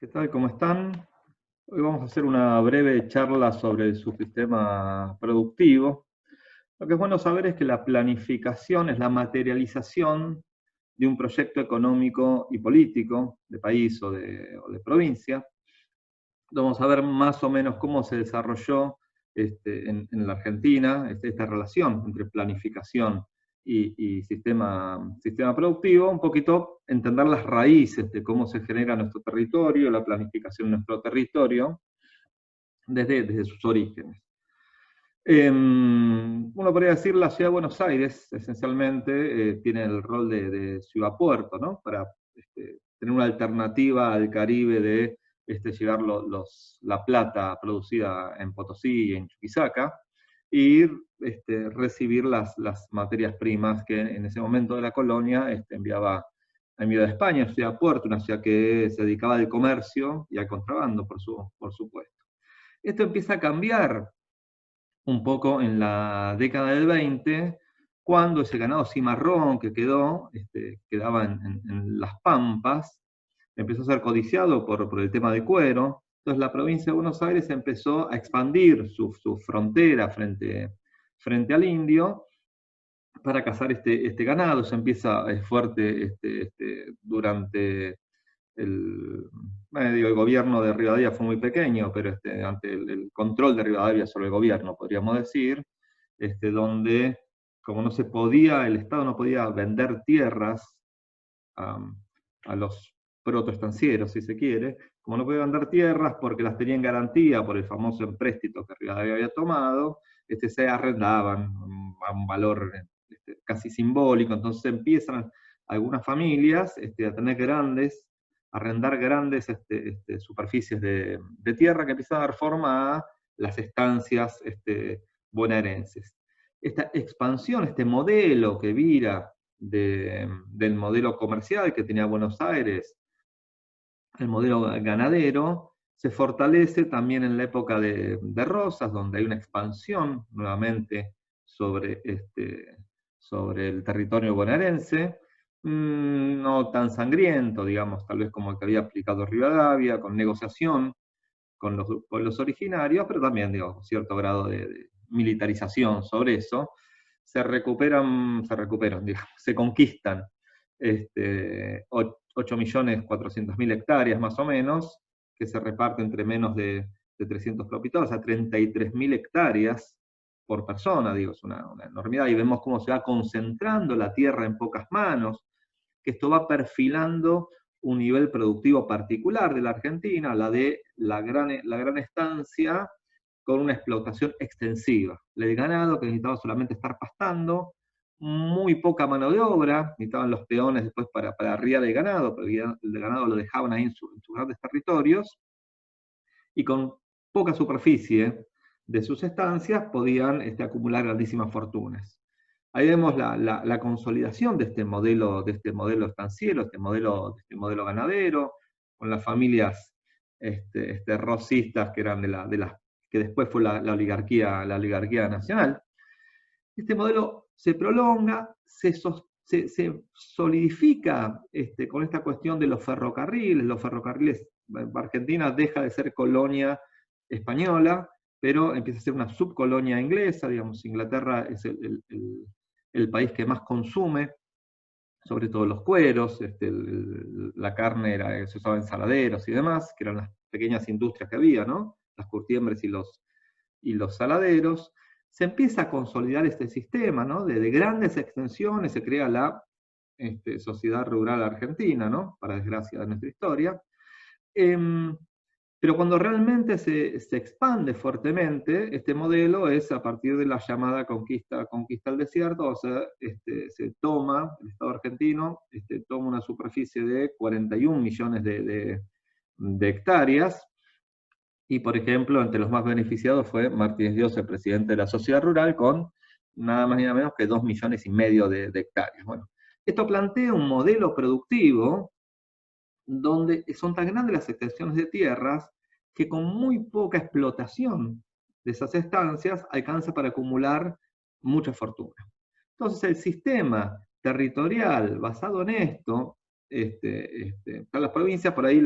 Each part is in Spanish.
¿Qué tal? ¿Cómo están? Hoy vamos a hacer una breve charla sobre el subsistema productivo. Lo que es bueno saber es que la planificación es la materialización de un proyecto económico y político de país o de provincia. Vamos a ver más o menos cómo se desarrolló en la Argentina esta relación entre planificación y sistema productivo, un poquito entender las raíces de cómo se genera nuestro territorio, la planificación de nuestro territorio, desde sus orígenes. Uno podría decir la ciudad de Buenos Aires, esencialmente, tiene el rol de ciudad-puerto, ¿no? Para tener una alternativa al Caribe de llevar la plata producida en Potosí y en Chuquisaca, y recibir las materias primas que en ese momento de la colonia enviaba a España, ciudad-puerto, una ciudad que se dedicaba al comercio y al contrabando, por supuesto. Esto empieza a cambiar un poco en la década del 20, cuando ese ganado cimarrón que quedaba en las pampas, empezó a ser codiciado por el tema de cuero. Entonces la provincia de Buenos Aires empezó a expandir su frontera frente al indio para cazar este ganado. Se empieza fuerte durante el, el gobierno de Rivadavia fue muy pequeño, pero ante el control de Rivadavia sobre el gobierno, podríamos decir, donde como no se podía, el Estado no podía vender tierras a, a los protoestancieros, si se quiere, como no podía vender tierras porque las tenía en garantía por el famoso empréstito que Rivadavia había tomado, se arrendaban a un valor casi simbólico. Entonces empiezan algunas familias a tener arrendar grandes superficies de tierra que empiezan a dar forma a las estancias bonaerenses. Esta expansión, este modelo que vira del modelo comercial que tenía Buenos Aires, el modelo ganadero, se fortalece también en la época de Rosas, donde hay una expansión nuevamente sobre el territorio bonaerense, no tan sangriento, digamos, tal vez como el que había aplicado Rivadavia, con negociación con los pueblos originarios, pero también, digo, cierto grado de militarización sobre eso. Digamos, se conquistan 8.400.000 hectáreas más o menos, que se reparte entre menos de 300 propietarios, a 33.000 hectáreas por persona, digo, es una enormidad, y vemos cómo se va concentrando la tierra en pocas manos, que esto va perfilando un nivel productivo particular de la Argentina, la de la gran estancia, con una explotación extensiva. El ganado que necesitaba solamente estar pastando, muy poca mano de obra, necesitaban los peones después para arriar el ganado, porque el ganado lo dejaban ahí en sus grandes territorios, y con poca superficie de sus estancias podían acumular grandísimas fortunas. Ahí vemos la consolidación de este modelo estanciero, este modelo ganadero, con las familias rosistas que eran que después fue la oligarquía nacional. Este modelo se prolonga, se solidifica con esta cuestión de los ferrocarriles. Argentina deja de ser colonia española, pero empieza a ser una subcolonia inglesa. Digamos, Inglaterra es el país que más consume, sobre todo los cueros, la carne se usaba en saladeros y demás, que eran las pequeñas industrias que había, ¿no? Las curtiembres y los saladeros. Se empieza a consolidar este sistema, ¿no? De grandes extensiones, se crea la sociedad rural argentina, ¿no? Para desgracia de nuestra historia. Pero cuando realmente se expande fuertemente, este modelo es a partir de la llamada conquista del desierto. O sea, se toma, el Estado argentino toma una superficie de 41 millones de hectáreas, y por ejemplo, entre los más beneficiados fue Martínez Dios, el presidente de la sociedad rural, con nada más ni nada menos que 2,5 millones de hectáreas. Bueno, esto plantea un modelo productivo donde son tan grandes las extensiones de tierras que con muy poca explotación de esas estancias alcanza para acumular mucha fortuna. Entonces el sistema territorial basado en esto, las provincias por ahí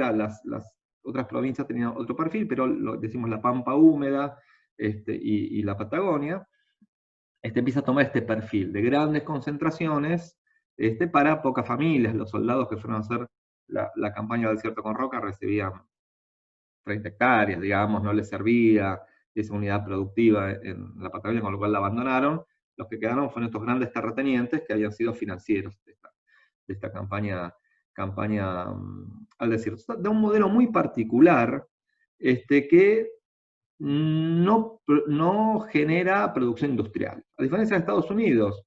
otras provincias tenían otro perfil, pero decimos la Pampa húmeda y la Patagonia, empieza a tomar este perfil de grandes concentraciones para pocas familias. Los soldados que fueron a hacer la campaña del Desierto con Roca recibían 30 hectáreas, digamos, no les servía esa unidad productiva en la Patagonia, con lo cual la abandonaron. Los que quedaron fueron estos grandes terratenientes que habían sido financieros de esta campaña al desierto. De un modelo muy particular que no genera producción industrial. A diferencia de Estados Unidos,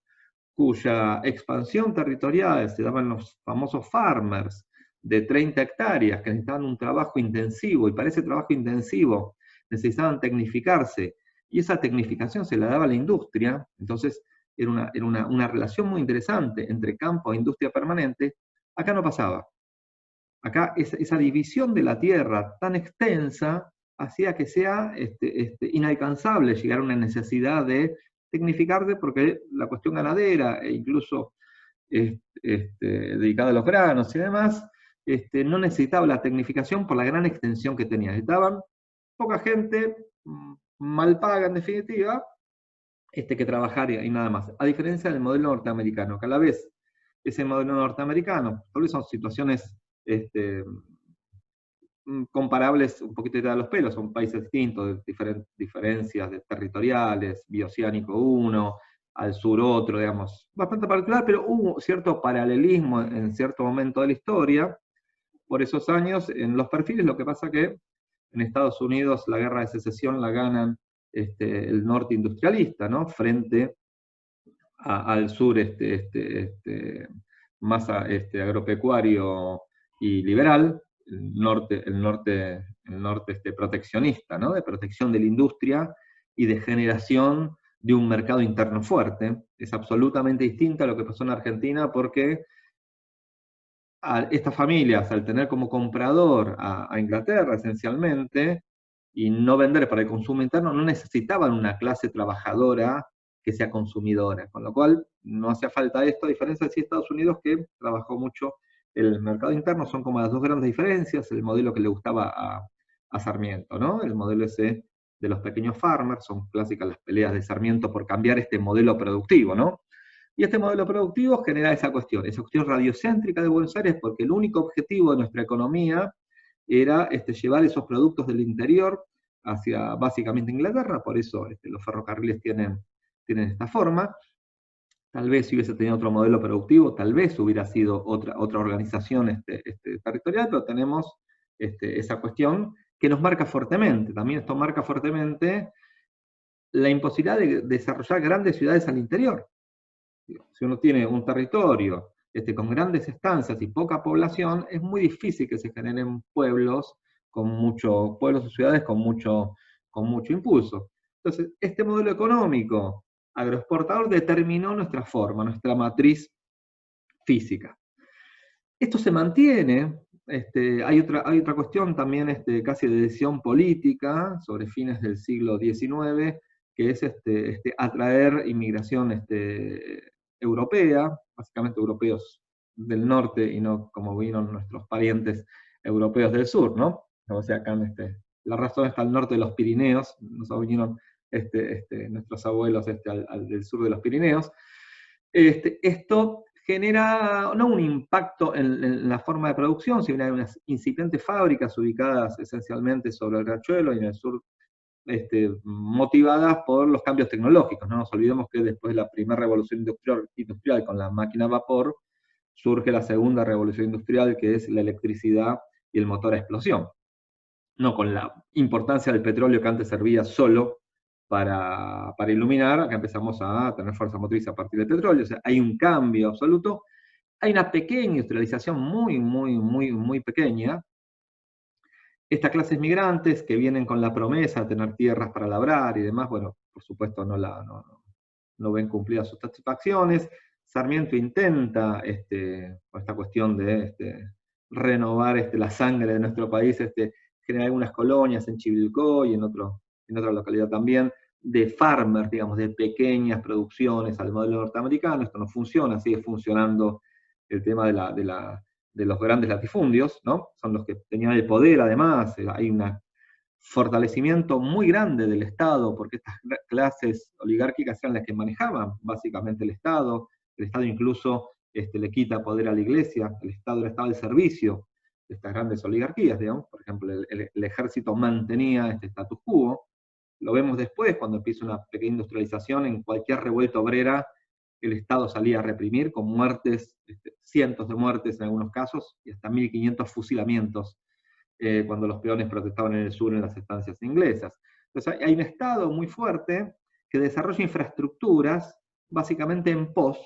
cuya expansión territorial se daban los famosos farmers de 30 hectáreas, que necesitaban un trabajo intensivo, y para ese trabajo intensivo necesitaban tecnificarse, y esa tecnificación se la daba a la industria. Entonces era una relación muy interesante entre campo e industria permanente. Acá no pasaba. Acá esa división de la tierra tan extensa hacía que sea inalcanzable llegar a una necesidad de tecnificarse, porque la cuestión ganadera e incluso dedicada a los granos y demás, no necesitaba la tecnificación por la gran extensión que tenía. Necesitaban poca gente, mal paga en definitiva, que trabajar y nada más. A diferencia del modelo norteamericano, que a la vez ese modelo norteamericano, tal vez son situaciones comparables un poquito de los pelos, son países distintos, diferencias territoriales, bioceánico uno, al sur otro, digamos, bastante particular, pero hubo cierto paralelismo en cierto momento de la historia. Por esos años, en los perfiles, lo que pasa que en Estados Unidos la guerra de secesión la ganan el norte industrialista, ¿no? Frente al sur más agropecuario y liberal, el norte proteccionista, ¿no? De protección de la industria y de generación de un mercado interno fuerte. Es absolutamente distinta a lo que pasó en Argentina, porque estas familias, al tener como comprador a Inglaterra esencialmente, y no vender para el consumo interno, no necesitaban una clase trabajadora que sea consumidora, con lo cual no hacía falta esto, a diferencia de Estados Unidos, que trabajó mucho el mercado interno. Son como las dos grandes diferencias, el modelo que le gustaba a Sarmiento, ¿no? El modelo ese de los pequeños farmers, son clásicas las peleas de Sarmiento por cambiar este modelo productivo, ¿no? Y este modelo productivo genera esa cuestión radiocéntrica de Buenos Aires, porque el único objetivo de nuestra economía era llevar esos productos del interior hacia básicamente Inglaterra. Por eso los ferrocarriles tienen esta forma. Tal vez si hubiese tenido otro modelo productivo, tal vez hubiera sido otra organización territorial, pero tenemos esa cuestión que nos marca fuertemente. También esto marca fuertemente la imposibilidad de desarrollar grandes ciudades al interior. Si uno tiene un territorio con grandes estancias y poca población, es muy difícil que se generen pueblos o ciudades con mucho impulso. Entonces, este modelo económico agroexportador determinó nuestra forma, nuestra matriz física. Esto se mantiene. Hay otra cuestión también casi de decisión política sobre fines del siglo XIX, que es atraer inmigración europea, básicamente europeos del norte, y no como vino nuestros parientes europeos del sur, ¿no? O sea, acá la razón está al norte de los Pirineos, nos vinieron nuestros abuelos del sur de los Pirineos. Esto genera no un impacto en la forma de producción, sino hay unas incipientes fábricas ubicadas esencialmente sobre el Riachuelo y en el sur, motivadas por los cambios tecnológicos. No nos olvidemos que después de la primera revolución industrial con la máquina a vapor, surge la segunda revolución industrial, que es la electricidad y el motor a explosión. No con la importancia del petróleo, que antes servía solo para iluminar, acá empezamos a tener fuerza motriz a partir del petróleo. O sea, hay un cambio absoluto. Hay una pequeña industrialización muy pequeña. Estas clases migrantes que vienen con la promesa de tener tierras para labrar y demás, bueno, por supuesto no ven cumplidas sus satisfacciones. Sarmiento intenta, con esta cuestión de renovar la sangre de nuestro país, generar algunas colonias en Chivilcoy y en otra localidad también, de farmers, digamos, de pequeñas producciones al modelo norteamericano. Esto no funciona, sigue funcionando el tema de de los grandes latifundios, ¿no? Son los que tenían el poder además, hay un fortalecimiento muy grande del Estado, porque estas clases oligárquicas eran las que manejaban básicamente el Estado incluso le quita poder a la Iglesia, el Estado estaba al servicio de estas grandes oligarquías, digamos. Por ejemplo, el ejército mantenía este status quo. Lo vemos después, cuando empieza una pequeña industrialización, en cualquier revuelta obrera, el Estado salía a reprimir, con muertes, cientos de muertes en algunos casos, y hasta 1500 fusilamientos, cuando los peones protestaban en el sur en las estancias inglesas. Entonces hay un Estado muy fuerte que desarrolla infraestructuras básicamente en pos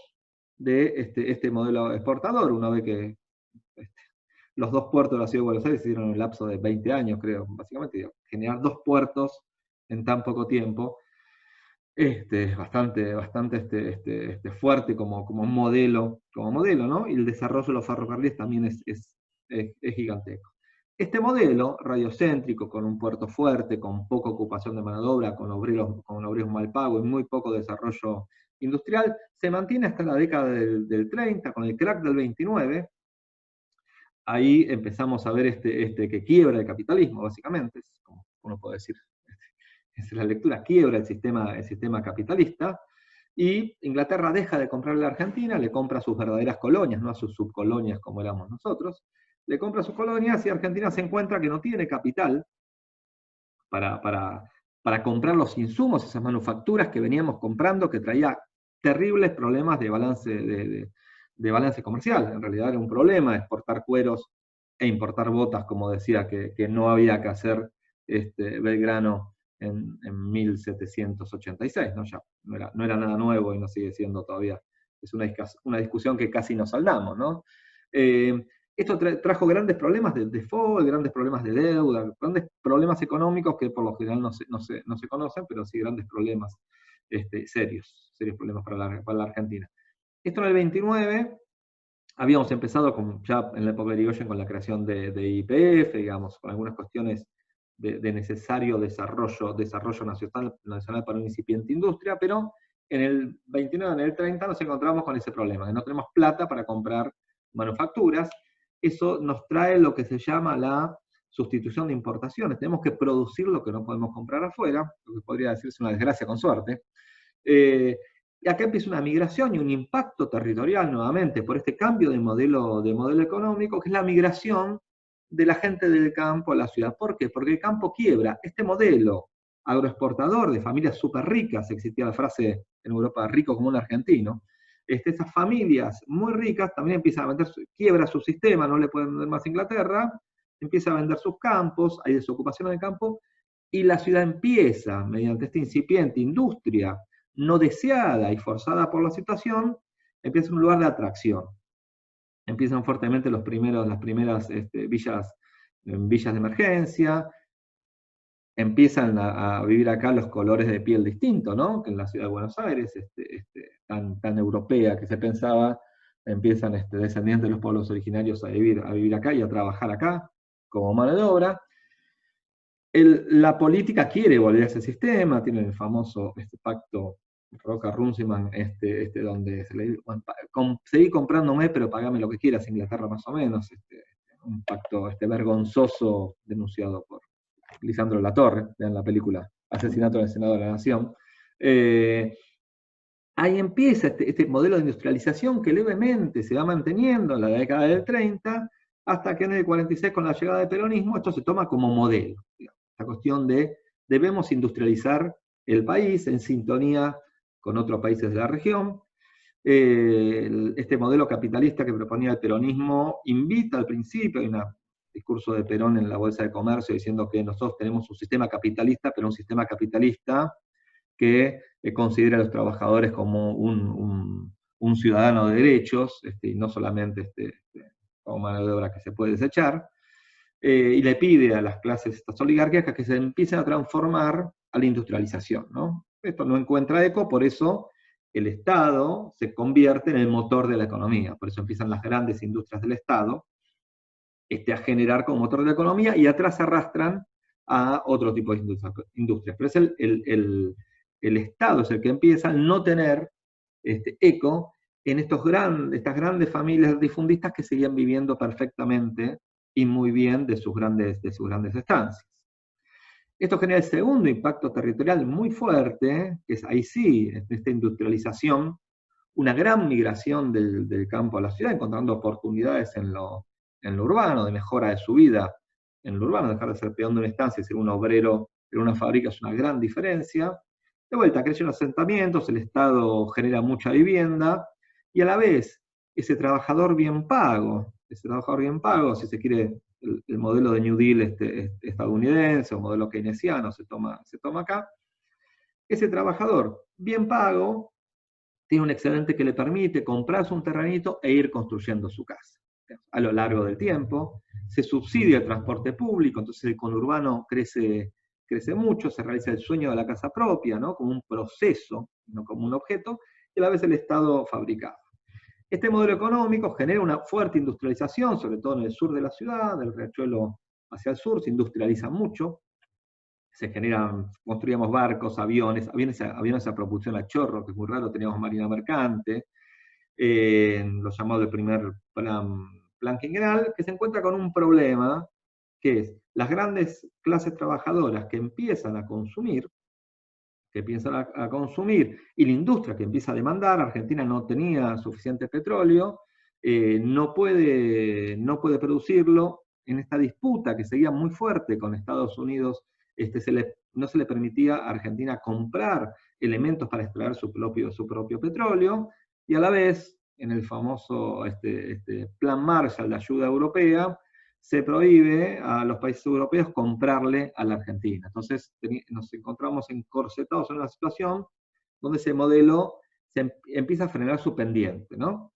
de este modelo exportador. Uno ve que los 2 puertos de la ciudad de Buenos Aires se hicieron en un lapso de 20 años, creo, básicamente. Generar 2 puertos en tan poco tiempo es bastante fuerte como modelo, ¿no? Y el desarrollo de los ferrocarriles también es gigantesco. Este modelo radiocéntrico, con un puerto fuerte, con poca ocupación de mano de obra, con obreros mal pagos y muy poco desarrollo industrial, se mantiene hasta la década del 30, con el crack del 29. Ahí empezamos a ver que quiebra el capitalismo, básicamente, como uno puede decir. Es la lectura, quiebra el sistema capitalista, y Inglaterra deja de comprarle a Argentina, le compra a sus verdaderas colonias, no a sus subcolonias como éramos nosotros, le compra sus colonias, y Argentina se encuentra que no tiene capital para comprar los insumos, esas manufacturas que veníamos comprando, que traía terribles problemas de balance comercial. En realidad era un problema exportar cueros e importar botas, como decía que no había que hacer Belgrano en 1786, ¿no? Ya no era nada nuevo, y no sigue siendo todavía. Es una discusión que casi nos saldamos, ¿no? Esto trajo grandes problemas de default, grandes problemas de deuda, grandes problemas económicos que por lo general no se conocen, pero sí grandes problemas serios problemas para la Argentina. Esto en el 29, habíamos empezado ya en la época de Irigoyen con la creación de YPF, digamos, con algunas cuestiones de necesario desarrollo nacional para una incipiente industria, pero en el 29, en el 30 nos encontramos con ese problema, que no tenemos plata para comprar manufacturas. Eso nos trae lo que se llama la sustitución de importaciones. Tenemos que producir lo que no podemos comprar afuera, lo que podría decirse una desgracia con suerte. Y acá empieza una migración y un impacto territorial nuevamente por este cambio de modelo económico, que es la migración de la gente del campo a la ciudad. ¿Por qué? Porque el campo quiebra. Este modelo agroexportador de familias súper ricas, existía la frase en Europa, rico como un argentino, esas familias muy ricas también empiezan a vender, quiebra su sistema, no le pueden vender más a Inglaterra, empieza a vender sus campos, hay desocupación en el campo, y la ciudad empieza, mediante esta incipiente industria no deseada y forzada por la situación, empieza un lugar de atracción. Empiezan fuertemente las primeras villas de emergencia, empiezan a vivir acá los colores de piel distintos, ¿no? Que en la ciudad de Buenos Aires, tan europea que se pensaba, empiezan descendientes de los pueblos originarios a vivir acá y a trabajar acá como mano de obra. La política quiere volver a ese sistema, tiene el famoso pacto Roca-Runciman, donde se le dice, bueno, seguí comprándome, pero pagame lo que quieras, Inglaterra más o menos, un pacto vergonzoso denunciado por Lisandro Latorre, vean la película Asesinato del Senado de la Nación. Ahí empieza este modelo de industrialización que levemente se va manteniendo en la década del 30, hasta que en el 46, con la llegada del peronismo, esto se toma como modelo. La cuestión de debemos industrializar el país en sintonía con otros países de la región. Este modelo capitalista que proponía el peronismo invita al principio, hay un discurso de Perón en la Bolsa de Comercio diciendo que nosotros tenemos un sistema capitalista, pero un sistema capitalista que considera a los trabajadores como un ciudadano de derechos, y no solamente como mano de obra que se puede desechar, y le pide a las clases estas oligárquicas que se empiecen a transformar a la industrialización, ¿no? Esto no encuentra eco, por eso el Estado se convierte en el motor de la economía, por eso empiezan las grandes industrias del Estado a generar como motor de la economía, y atrás se arrastran a otro tipo de industrias. Pero es el Estado es el que empieza a no tener eco en estas grandes familias difundistas que seguían viviendo perfectamente y muy bien de sus grandes estancias. Esto genera el segundo impacto territorial muy fuerte, que es ahí sí, esta industrialización, una gran migración del campo a la ciudad, encontrando oportunidades en lo urbano, de mejora de su vida en lo urbano, dejar de ser peón de una estancia y ser un obrero en una fábrica es una gran diferencia. De vuelta, crecen los asentamientos, el Estado genera mucha vivienda, y a la vez ese trabajador bien pago, si se quiere, el modelo de New Deal estadounidense o modelo keynesiano se toma acá, ese trabajador bien pago tiene un excedente que le permite comprarse un terrenito e ir construyendo su casa. A lo largo del tiempo, se subsidia el transporte público, entonces el conurbano crece mucho, se realiza el sueño de la casa propia, ¿no? Como un proceso, no como un objeto, y a la vez el Estado fabricado. Este modelo económico genera una fuerte industrialización, sobre todo en el sur de la ciudad, del Riachuelo hacia el sur, se industrializa mucho, construíamos barcos, aviones a propulsión a chorro, que es muy raro, teníamos marina mercante, lo llamado el primer plan quinquenal, que se encuentra con un problema, que es las grandes clases trabajadoras que empiezan a consumir, y la industria que empieza a demandar. Argentina no tenía suficiente petróleo, no puede producirlo. En esta disputa que seguía muy fuerte con Estados Unidos, no se le permitía a Argentina comprar elementos para extraer su propio petróleo, y a la vez, en el famoso Plan Marshall de ayuda europea, se prohíbe a los países europeos comprarle a la Argentina. Entonces nos encontramos encorsetados en una situación donde ese modelo empieza a frenar su pendiente, ¿no?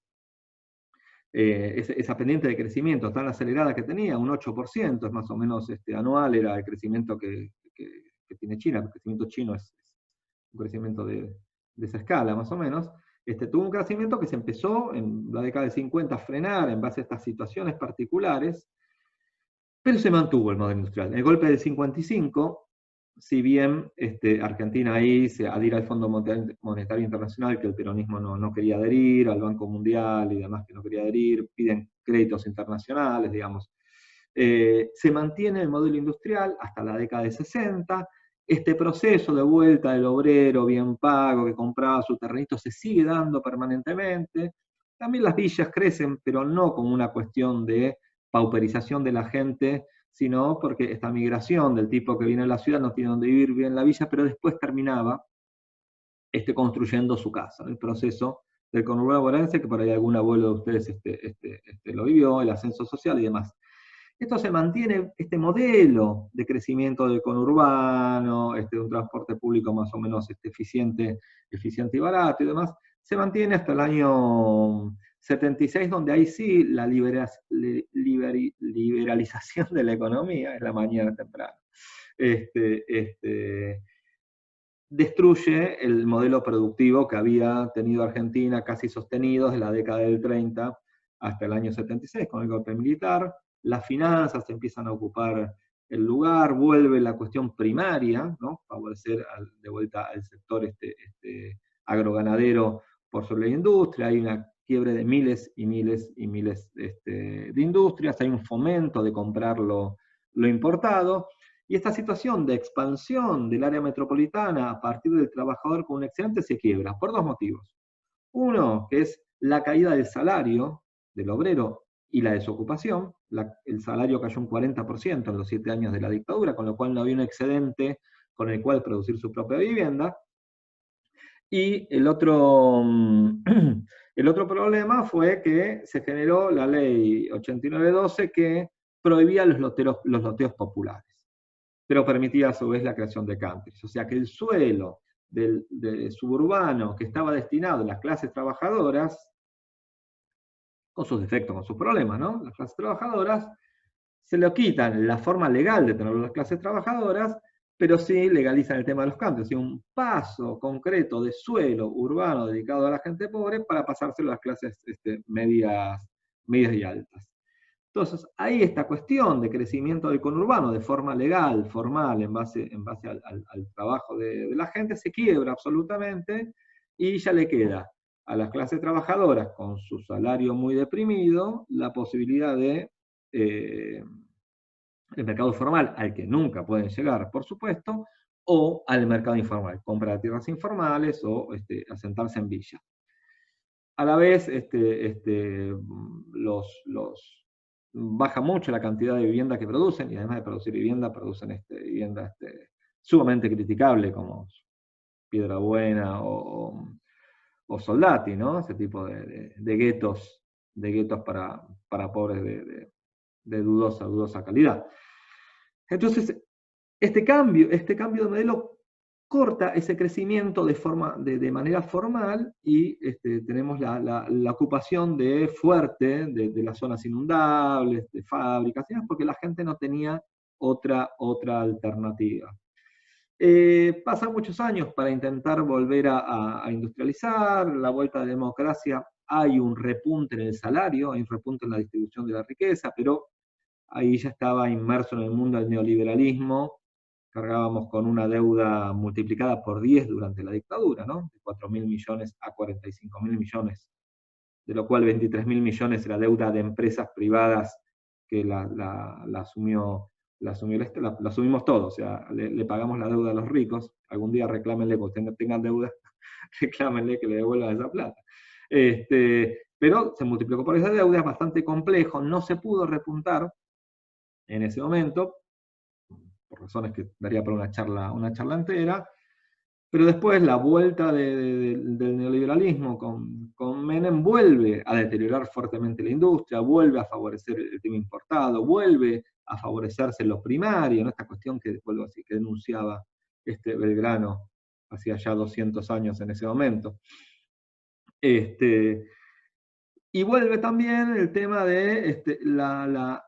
Esa pendiente de crecimiento tan acelerada que tenía, un 8% es más o menos anual, era el crecimiento que tiene China. El crecimiento chino es un crecimiento de esa escala, más o menos. Tuvo un crecimiento que se empezó en la década del 50 a frenar en base a estas situaciones particulares, pero se mantuvo el modelo industrial. En el golpe del 55, si bien Argentina ahí se adhiere al Fondo Monetario Internacional, que el peronismo no quería adherir, al Banco Mundial y demás que no quería adherir, piden créditos internacionales, digamos. Se mantiene el modelo industrial hasta la década de 60, este proceso de vuelta del obrero bien pago que compraba su terrenito se sigue dando permanentemente. También las villas crecen, pero no como una cuestión de pauperización de la gente, sino porque esta migración del tipo que viene a la ciudad no tiene donde vivir bien en la villa, pero después terminaba construyendo su casa. El proceso del conurbano bonaerense, que por ahí algún abuelo de ustedes lo vivió, el ascenso social y demás. Esto se mantiene, este modelo de crecimiento del conurbano, un transporte público más o menos eficiente y barato y demás, se mantiene hasta el año 76, donde ahí sí la liberalización de la economía, es la mañana temprano, destruye el modelo productivo que había tenido Argentina casi sostenido desde la década del 30 hasta el año 76, con el golpe militar. Las finanzas empiezan a ocupar el lugar, vuelve la cuestión primaria, ¿no? Favorecer de vuelta al sector agroganadero por sobre la industria. Hay una quiebre de miles y miles y miles de industrias, hay un fomento de comprar lo importado, y esta situación de expansión del área metropolitana a partir del trabajador con un excedente se quiebra por dos motivos. Uno, que es la caída del salario del obrero y la desocupación. El salario cayó un 40% en los 7 años de la dictadura, con lo cual no había un excedente con el cual producir su propia vivienda. Y el otro problema fue que se generó la ley 8912 que prohibía los loteos populares, pero permitía a su vez la creación de countries. O sea que el suelo suburbano que estaba destinado a las clases trabajadoras, con sus defectos, con sus problemas, ¿no? Las clases trabajadoras, se lo quitan la forma legal de tener las clases trabajadoras, pero sí legalizan el tema de los countries, es un paso concreto de suelo urbano dedicado a la gente pobre para pasárselo a las clases medias y altas. Entonces, ahí esta cuestión de crecimiento del conurbano de forma legal, formal, en base al trabajo de la gente, se quiebra absolutamente, y ya le queda a las clases trabajadoras con su salario muy deprimido la posibilidad de el mercado formal, al que nunca pueden llegar, por supuesto, o al mercado informal, compra de tierras informales o asentarse en villas. A la vez, baja mucho la cantidad de vivienda que producen, y además de producir vivienda, producen vivienda sumamente criticable, como Piedra Buena o Soldati, ¿no? Ese tipo de guetos para pobres de dudosa calidad. Entonces, este cambio de modelo corta ese crecimiento de manera formal y tenemos la ocupación fuerte de las zonas inundables, de fábricas, porque la gente no tenía otra alternativa. Pasan muchos años para intentar volver a industrializar, la vuelta a la democracia, hay un repunte en el salario, hay un repunte en la distribución de la riqueza, pero ahí ya estaba inmerso en el mundo del neoliberalismo, cargábamos con una deuda multiplicada por 10 durante la dictadura, ¿no? De 4.000 millones a 45.000 millones, de lo cual 23.000 millones era deuda de empresas privadas que la asumimos todos, o sea, le pagamos la deuda a los ricos, algún día reclámenle, cuando tengan deuda, reclámenle que le devuelvan esa plata. Pero se multiplicó por esa deuda, es bastante complejo, no se pudo repuntar en ese momento, por razones que daría para una charla entera, pero después la vuelta del neoliberalismo con Menem vuelve a deteriorar fuertemente la industria, vuelve a favorecer el tema importado, vuelve a favorecerse lo primario, ¿no? Esta cuestión que denunciaba Belgrano hacía ya 200 años en ese momento. Y vuelve también el tema de la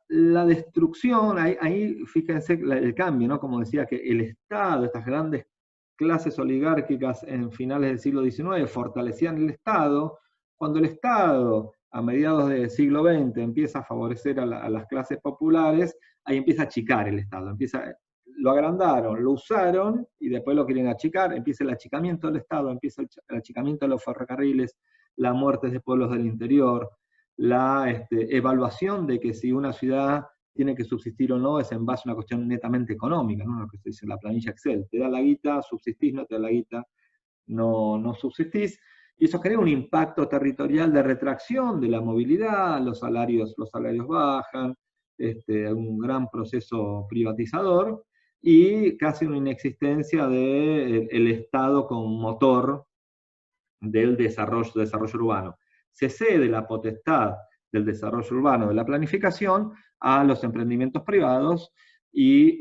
destrucción, ahí fíjense el cambio, ¿no? Como decía, que el Estado, estas grandes clases oligárquicas en finales del siglo XIX fortalecían el Estado, cuando el Estado a mediados del siglo XX empieza a favorecer a las clases populares, ahí empieza a achicar el Estado, lo agrandaron, lo usaron y después lo quieren achicar, empieza el achicamiento del Estado, empieza el achicamiento de los ferrocarriles, la muerte de pueblos del interior, la evaluación de que si una ciudad tiene que subsistir o no es en base a una cuestión netamente económica, ¿no? Lo que se dice en la planilla Excel, te da la guita, subsistís, no te da la guita, no subsistís, y eso genera un impacto territorial de retracción de la movilidad, los salarios bajan, un gran proceso privatizador, y casi una inexistencia del Estado como motor del desarrollo urbano. Se cede la potestad del desarrollo urbano, de la planificación, a los emprendimientos privados y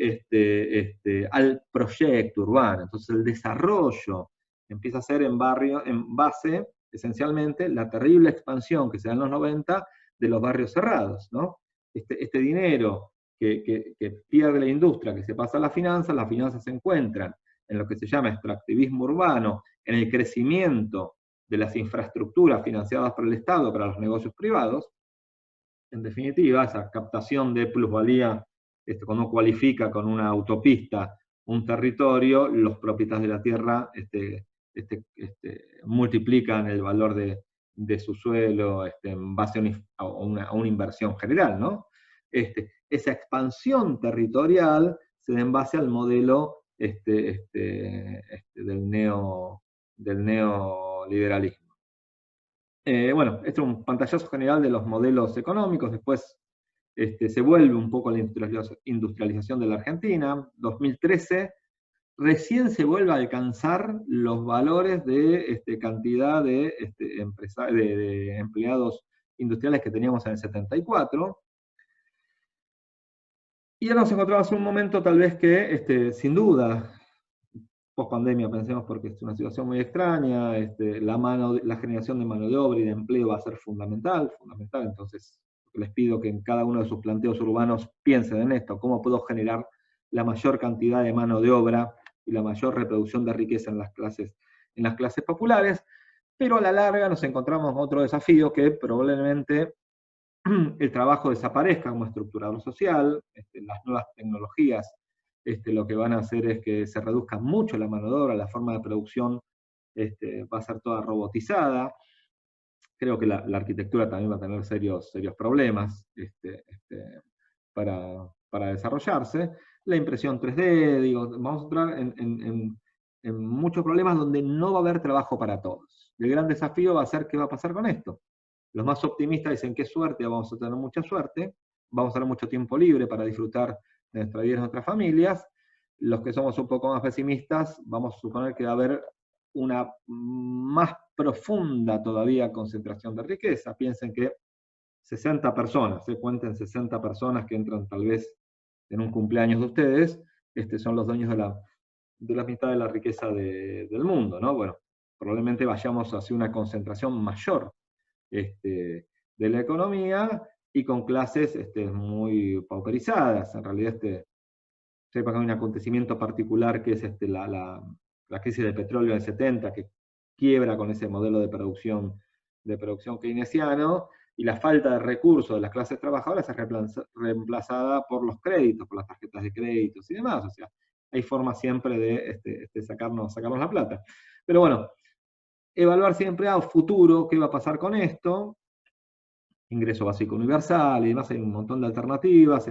al proyecto urbano. Entonces el desarrollo empieza a ser en base, esencialmente, la terrible expansión que se da en los 90 de los barrios cerrados, ¿no? Este dinero que pierde la industria, que se pasa a las finanzas se encuentran en lo que se llama extractivismo urbano, en el crecimiento de las infraestructuras financiadas por el Estado para los negocios privados. En definitiva, esa captación de plusvalía, cuando uno cualifica con una autopista un territorio, los propietarios de la tierra multiplican el valor de su suelo en base a una inversión general, ¿no? Esa expansión territorial se da en base al modelo del neoliberalismo. Bueno, este es un pantallazo general de los modelos económicos, después se vuelve un poco la industrialización de la Argentina, 2013, recién se vuelve a alcanzar los valores de cantidad de empleados industriales que teníamos en el 74, y ahora nos encontramos en un momento tal vez que, sin duda, post pandemia pensemos porque es una situación muy extraña, la generación de mano de obra y de empleo va a ser fundamental, entonces les pido que en cada uno de sus planteos urbanos piensen en esto, cómo puedo generar la mayor cantidad de mano de obra y la mayor reproducción de riqueza en las clases populares, pero a la larga nos encontramos con otro desafío que probablemente el trabajo desaparezca como estructurador social, las nuevas tecnologías lo que van a hacer es que se reduzca mucho la mano de obra, la forma de producción va a ser toda robotizada, creo que la arquitectura también va a tener serios problemas para desarrollarse. La impresión 3D, digo, vamos a entrar en muchos problemas donde no va a haber trabajo para todos. El gran desafío va a ser qué va a pasar con esto. Los más optimistas dicen qué suerte, vamos a tener mucha suerte, vamos a tener mucho tiempo libre para disfrutar de nuestra vida y de nuestras familias. Los que somos un poco más pesimistas, vamos a suponer que va a haber una más profunda todavía concentración de riqueza. Piensen que 60 personas, cuenten 60 personas que entran tal vez en un cumpleaños de ustedes, son los dueños de la mitad de la riqueza del mundo, ¿no? Bueno, probablemente vayamos hacia una concentración mayor de la economía y con clases muy pauperizadas. En realidad, sepa que hay un acontecimiento particular que es la crisis del petróleo del 70, que quiebra con ese modelo de producción keynesiano, y la falta de recursos de las clases trabajadoras es reemplazada por los créditos, por las tarjetas de créditos y demás. O sea, hay formas siempre de sacarnos la plata. Pero bueno, evaluar siempre a futuro qué va a pasar con esto, ingreso básico universal y demás, hay un montón de alternativas,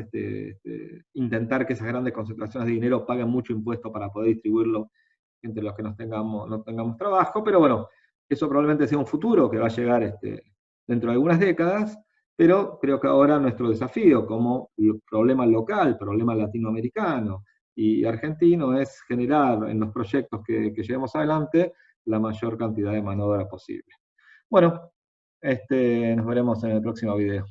intentar que esas grandes concentraciones de dinero paguen mucho impuesto para poder distribuirlo entre los que no tengamos trabajo, pero bueno, eso probablemente sea un futuro que va a llegar dentro de algunas décadas, pero creo que ahora nuestro desafío como problema local, problema latinoamericano y argentino es generar en los proyectos que llevemos adelante la mayor cantidad de mano de obra posible. Bueno, nos veremos en el próximo video.